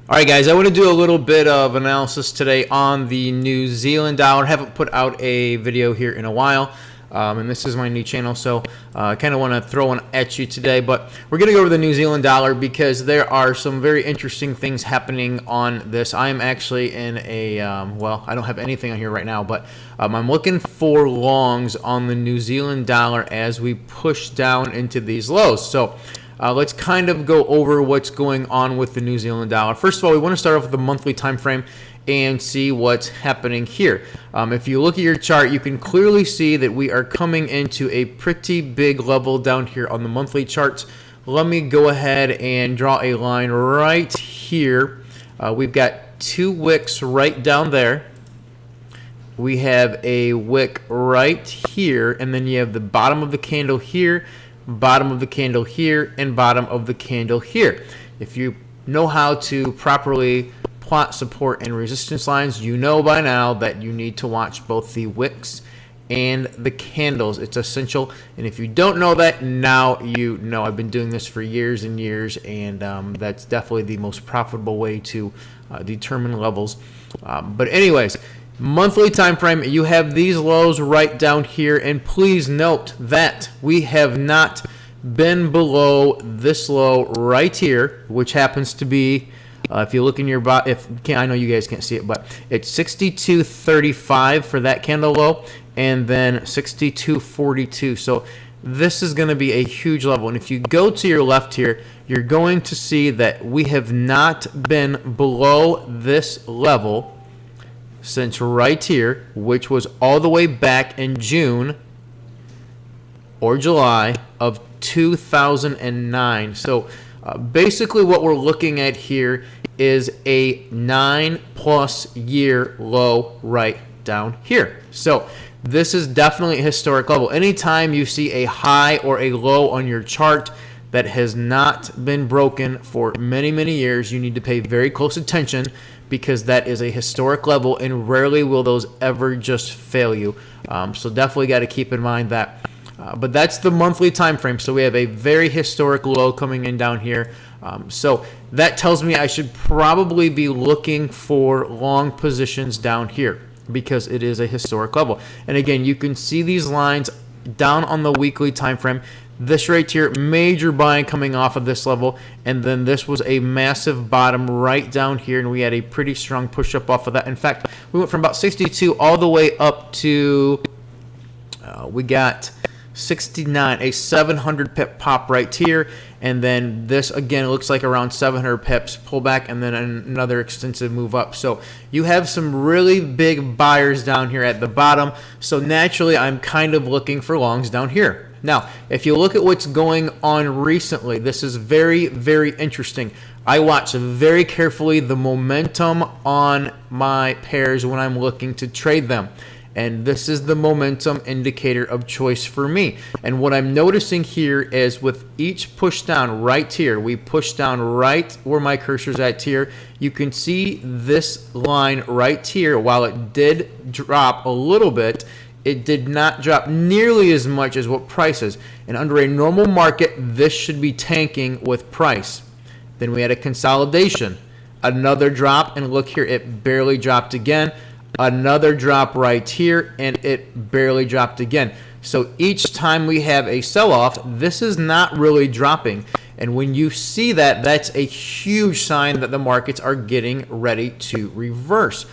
All right, guys, I want to do a little bit of analysis today on the New Zealand dollar. I haven't put out a video here in a while, and this is my new channel, so I kind of want to throw one at you today. But we're going to go over the New Zealand dollar because there are some very interesting things happening on this. I am actually in a, well, I don't have anything on here right now, but I'm looking for longs on the New Zealand dollar as we push down into these lows. So let's kind of go over what's going on with the New Zealand dollar. First of all, we want to start off with the monthly time frame and see what's happening here. If you look at your chart, you can clearly see that we are coming into a pretty big level down here on the monthly charts. Let me go ahead and draw a line right here. We've got two wicks right down there. We have a wick right here, and then you have the bottom of the candle here, bottom of the candle here, and bottom of the candle here. If you know how to properly plot support and resistance lines, you know by now that you need to watch both the wicks and the candles. It's essential, and if you don't know that, now you know. I've been doing this for years and years, and that's definitely the most profitable way to determine levels. But anyways, monthly time frame, you have these lows right down here, and please note that we have not been below this low right here, which happens to be, if you look in your I know you guys can't see it, but it's 62.35 for that candle low, and then 62.42. So this is going to be a huge level, and if you go to your left here, you're going to see that we have not been below this level since right here, which was all the way back in June or July of 2009. So basically what we're looking at here is a 9+ year low right down here. So this is definitely a historic level. Anytime you see a high or a low on your chart that has not been broken for many, many years, you need to pay very close attention, because that is a historic level, and rarely will those ever just fail you. So definitely got to keep in mind that. But that's the monthly time frame. So we have a very historic low coming in down here. So that tells me I should probably be looking for long positions down here, because it is a historic level. And again, you can see these lines down on the weekly time frame. This right here, major buying coming off of this level, and then this was a massive bottom right down here, and we had a pretty strong push up off of that. In fact, we went from about 62 all the way up to we got 69, a 700 pip pop right here, and then this again looks like around 700 pips pull back, and then another extensive move up. So you have some really big buyers down here at the bottom, so naturally I'm kind of looking for longs down here. Now, if you look at what's going on recently, this is very, very interesting. I watch very carefully the momentum on my pairs when I'm looking to trade them. And this is the momentum indicator of choice for me. And what I'm noticing here is with each push down right here, we push down right where my cursor's at here. You can see this line right here. While it did drop a little bit, it did not drop nearly as much as what price is. And under a normal market, this should be tanking with price. Then we had a consolidation, another drop, and look here, it barely dropped again. Another drop right here, and it barely dropped again. So each time we have a sell-off, this is not really dropping. And when you see that, that's a huge sign that the markets are getting ready to reverse.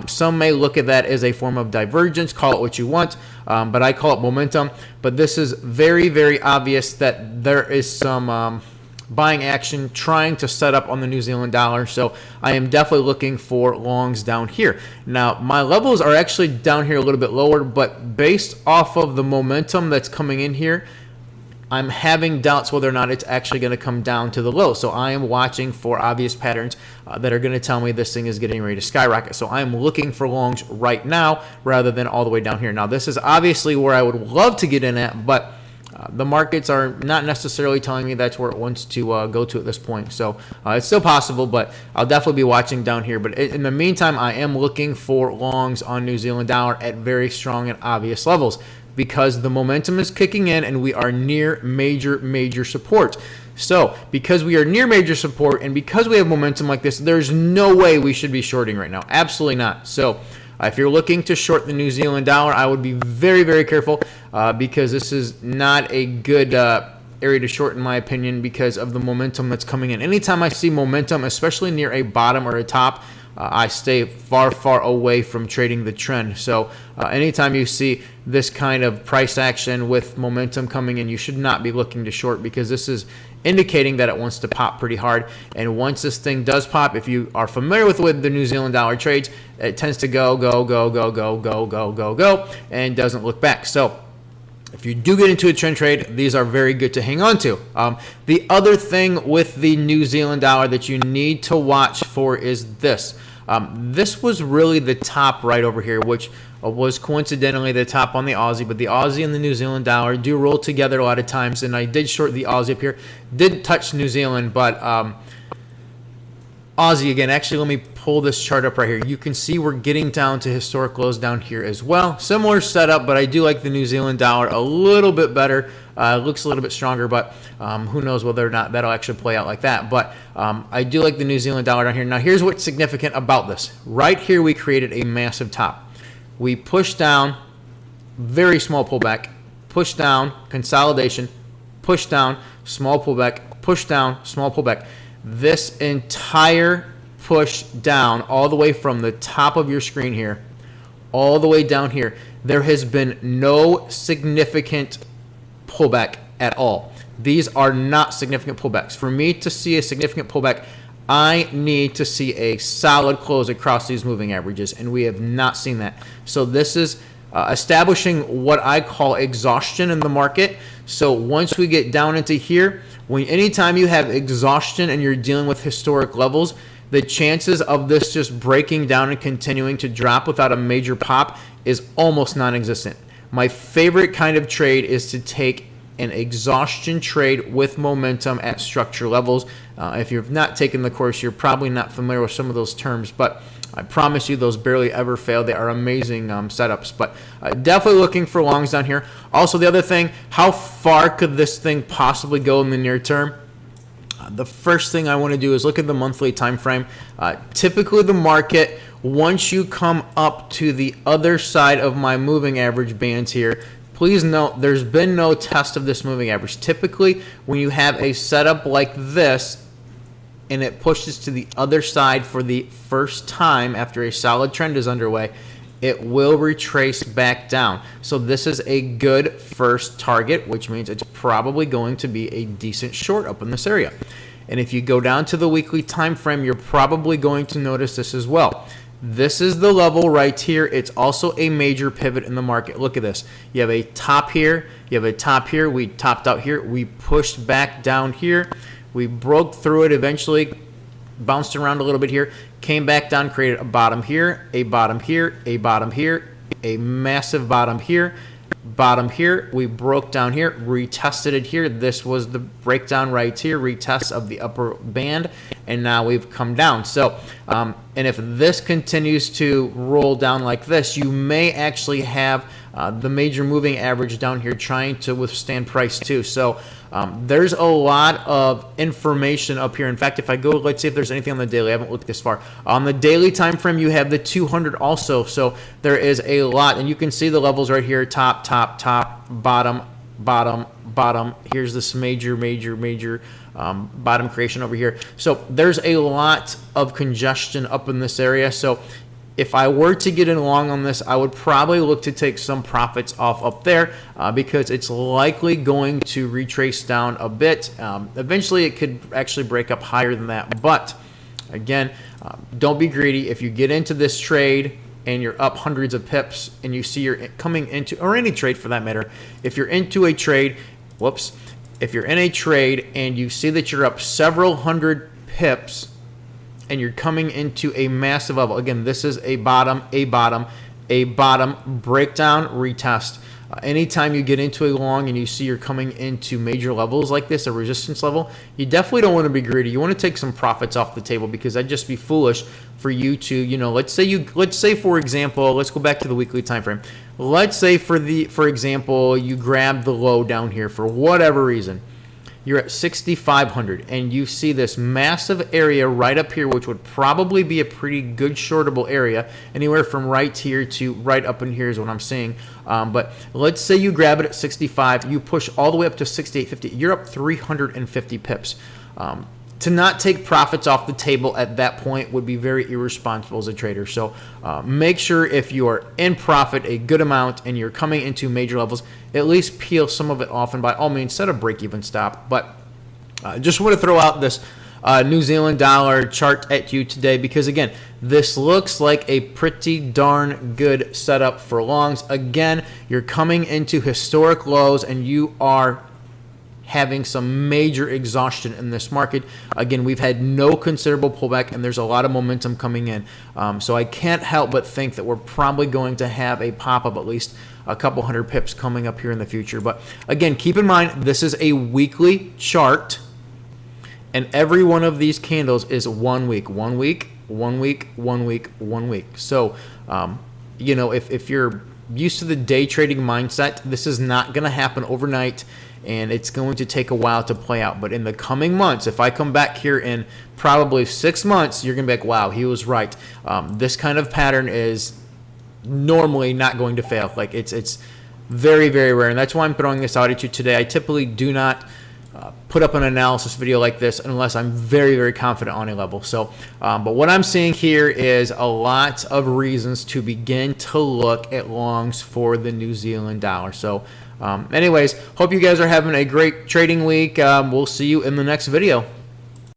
Some may look at that as a form of divergence, call it what you want, but I call it momentum. But this is very, very obvious that there is some buying action trying to set up on the New Zealand dollar. So I am definitely looking for longs down here. Now, my levels are actually down here a little bit lower, but based off of the momentum that's coming in here, I'm having doubts whether or not it's actually going to come down to the low. So I am watching for obvious patterns that are going to tell me this thing is getting ready to skyrocket. So I'm looking for longs right now rather than all the way down here. Now, this is obviously where I would love to get in at, but the markets are not necessarily telling me that's where it wants to go to at this point. So it's still possible, but I'll definitely be watching down here. But in the meantime, I am looking for longs on New Zealand dollar at very strong and obvious levels, because the momentum is kicking in and we are near major support. So because we are near major support and because we have momentum like this, there's no way we should be shorting right now. Absolutely not. So if you're looking to short the New Zealand dollar, I would be very, very careful because this is not a good area to short in my opinion because of the momentum that's coming in. Anytime I see momentum, especially near a bottom or a top, I stay far, far away from trading the trend. So anytime you see this kind of price action with momentum coming in, you should not be looking to short because this is indicating that it wants to pop pretty hard. And once this thing does pop, if you are familiar with the New Zealand dollar trades, it tends to go, and doesn't look back. So if you do get into a trend trade, these are very good to hang on to. The other thing with the New Zealand dollar that you need to watch for is this. This was really the top right over here, which was coincidentally the top on the Aussie, but the Aussie and the New Zealand dollar do roll together a lot of times, and I did short the Aussie up here. Didn't touch New Zealand, but Aussie again. Actually, let me pull this chart up right here. You can see we're getting down to historic lows down here as well. Similar setup, but I do like the New Zealand dollar a little bit better. It looks a little bit stronger, but who knows whether or not that'll actually play out like that. But I do like the New Zealand dollar down here. Now, here's what's significant about this. Right here, we created a massive top. We pushed down, very small pullback, push down, consolidation, push down, small pullback, push down, small pullback. This entire push down all the way from the top of your screen here, all the way down here, there has been no significant pullback at all. These are not significant pullbacks. For me to see a significant pullback, I need to see a solid close across these moving averages, and we have not seen that. So this is establishing what I call exhaustion in the market. So once we get down into here, anytime you have exhaustion and you're dealing with historic levels, the chances of this just breaking down and continuing to drop without a major pop is almost non-existent. My favorite kind of trade is to take an exhaustion trade with momentum at structure levels. If you've not taken the course, you're probably not familiar with some of those terms, but I promise you those barely ever fail. They are amazing setups, but definitely looking for longs down here. Also, the other thing, how far could this thing possibly go in the near term? The first thing I want to do is look at the monthly time frame. Typically the market, once you come up to the other side of my moving average bands here, please note there's been no test of this moving average. Typically when you have a setup like this and it pushes to the other side for the first time after a solid trend is underway, it will retrace back down. So this is a good first target, which means it's probably going to be a decent short up in this area. And if you go down to the weekly time frame, you're probably going to notice this as well. This is the level right here. It's also a major pivot in the market. Look at this. You have a top here. You have a top here. We topped out here. We pushed back down here. We broke through it eventually, bounced around a little bit here, came back down, created a bottom here, a bottom here, a bottom here, a massive bottom here, bottom here. We broke down here, retested it here. This was the breakdown right here, retest of the upper band, and now we've come down. So, and if this continues to roll down like this, you may actually have the major moving average down here trying to withstand price too. So there's a lot of information up here. In fact, if I go, let's see if there's anything on the daily. I haven't looked this far. On the daily time frame, you have the 200 also. So there is a lot, and you can see the levels right here: top, top, top, bottom, bottom, bottom. Here's this major bottom creation over here. So there's a lot of congestion up in this area. So if I were to get in long on this, I would probably look to take some profits off up there because it's likely going to retrace down a bit. Eventually, it could actually break up higher than that. But again, don't be greedy. If you get into this trade and you're up hundreds of pips and you see you're coming into, or any trade for that matter, if you're into a trade, if you're in a trade and you see that you're up several hundred pips, and you're coming into a massive level. Again, this is a bottom, breakdown, retest. Anytime you get into a long and you see you're coming into major levels like this, a resistance level, you definitely don't want to be greedy. You want to take some profits off the table because that'd just be foolish for you to, let's say for example, let's go back to the weekly time frame. Let's say for example, you grab the low down here for whatever reason. you're at 6,500, and you see this massive area right up here, which would probably be a pretty good shortable area. Anywhere from right here to right up in here is what I'm seeing. But let's say you grab it at 65, you push all the way up to 68.50, you're up 350 pips. To not take profits off the table at that point would be very irresponsible as a trader. So make sure if you are in profit a good amount and you're coming into major levels, at least peel some of it off, and by all means set a break-even stop. But just want to throw out this New Zealand dollar chart at you today because, again, this looks like a pretty darn good setup for longs. Again, you're coming into historic lows and you are having some major exhaustion in this market. Again, we've had no considerable pullback and there's a lot of momentum coming in. So I can't help but think that we're probably going to have a pop-up, at least a couple hundred pips coming up here in the future. But again, keep in mind, this is a weekly chart and every one of these candles is 1 week, 1 week, 1 week, 1 week, 1 week. So, you know, if you're used to the day trading mindset, this is not going to happen overnight, and it's going to take a while to play out. But in the coming months, if I come back here in probably 6 months, you're going to be like, wow, he was right. This kind of pattern is normally not going to fail. Like it's very, very rare, and that's why I'm throwing this out at you today. I typically do not put up an analysis video like this unless I'm very, very confident on a level. So, but what I'm seeing here is a lot of reasons to begin to look at longs for the New Zealand dollar. So, anyways, hope you guys are having a great trading week. We'll see you in the next video.